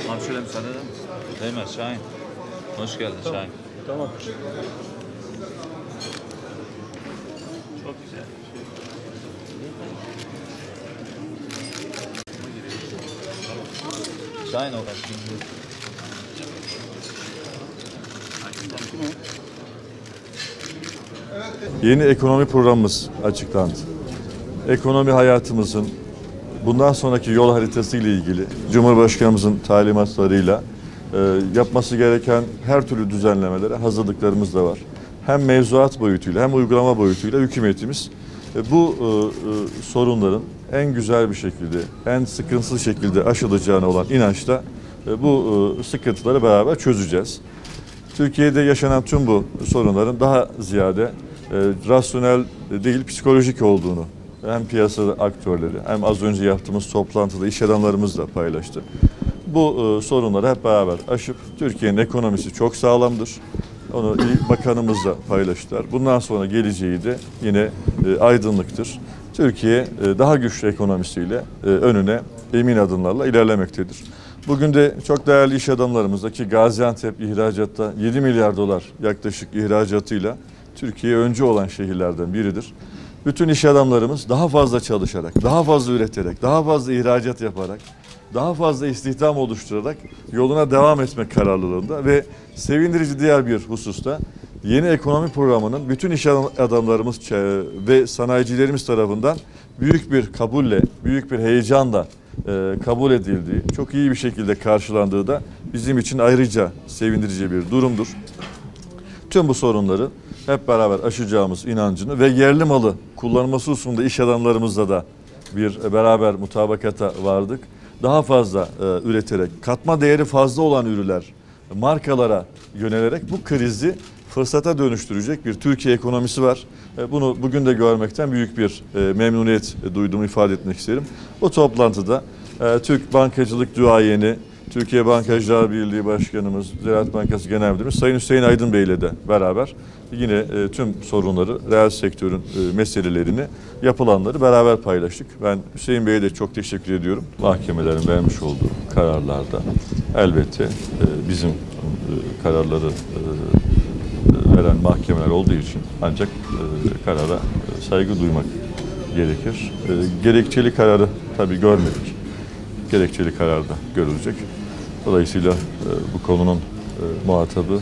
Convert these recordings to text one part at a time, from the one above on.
Hemşirem sana da mı? Değmez Şahin. Hoş geldin tamam. Şahin. Tamam. Çok güzel. Şahin o kadar. Yeni ekonomi programımız açıklandı. Ekonomi hayatımızın bundan sonraki yol haritası ile ilgili Cumhurbaşkanımızın talimatlarıyla yapması gereken her türlü düzenlemelere hazırlıklarımız da var. Hem mevzuat boyutuyla hem uygulama boyutuyla hükümetimiz bu sorunların en güzel bir şekilde, en sıkıntısız şekilde aşılacağına olan inançla bu sıkıntıları beraber çözeceğiz. Türkiye'de yaşanan tüm bu sorunların daha ziyade rasyonel değil, psikolojik olduğunu hem piyasa aktörleri hem az önce yaptığımız toplantıda iş adamlarımızla paylaştı. Bu sorunları hep beraber aşıp Türkiye'nin ekonomisi çok sağlamdır. Onu bakanımızla paylaştılar. Bundan sonra geleceği de yine aydınlıktır. Türkiye daha güçlü ekonomisiyle önüne emin adımlarla ilerlemektedir. Bugün de çok değerli iş adamlarımızla ki Gaziantep ihracatta 7 milyar dolar yaklaşık ihracatıyla Türkiye öncü olan şehirlerden biridir. Bütün iş adamlarımız daha fazla çalışarak, daha fazla üreterek, daha fazla ihracat yaparak, daha fazla istihdam oluşturarak yoluna devam etmek kararlılığında ve sevindirici diğer bir hususta yeni ekonomi programının bütün iş adamlarımız ve sanayicilerimiz tarafından büyük bir kabulle, büyük bir heyecanla kabul edildiği, çok iyi bir şekilde karşılandığı da bizim için ayrıca sevindirici bir durumdur. Tüm bu sorunları hep beraber aşacağımız inancını ve yerli malı kullanılması hususunda iş adamlarımızla da bir beraber mutabakata vardık. Daha fazla üreterek, katma değeri fazla olan ürünler, markalara yönelerek bu krizi fırsata dönüştürecek bir Türkiye ekonomisi var. Bunu bugün de görmekten büyük bir memnuniyet duyduğumu ifade etmek isterim. Bu toplantıda Türk Bankacılık Duayeni, Türkiye Bankacılar Birliği Başkanımız, Ziraat Bankası Genel Müdürümüz Sayın Hüseyin Aydın Bey ile de beraber yine tüm sorunları, reel sektörün meselelerini, yapılanları beraber paylaştık. Ben Hüseyin Bey'e de çok teşekkür ediyorum. Mahkemelerin vermiş olduğu kararlarda elbette bizim kararları veren mahkemeler olduğu için ancak karara saygı duymak gerekir. Gerekçeli kararı tabii görmedik. Gerekçeli karar da görülecek. Dolayısıyla bu konunun muhatabı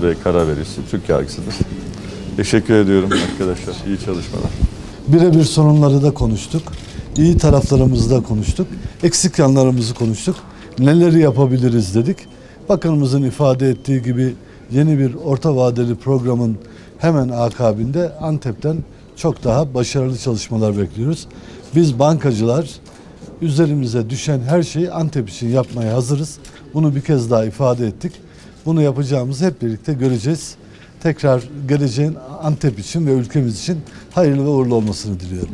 ve karar vericisi Türk yargısıdır. Teşekkür ediyorum arkadaşlar. İyi çalışmalar. Birebir sorunları da konuştuk. İyi taraflarımızı da konuştuk. Eksik yanlarımızı konuştuk. Neleri yapabiliriz dedik. Bakanımızın ifade ettiği gibi yeni bir orta vadeli programın hemen akabinde Antep'ten çok daha başarılı çalışmalar bekliyoruz. Biz bankacılar üzerimize düşen her şeyi Antep için yapmaya hazırız. Bunu bir kez daha ifade ettik. Bunu yapacağımızı hep birlikte göreceğiz. Tekrar geleceğin Antep için ve ülkemiz için hayırlı ve uğurlu olmasını diliyorum.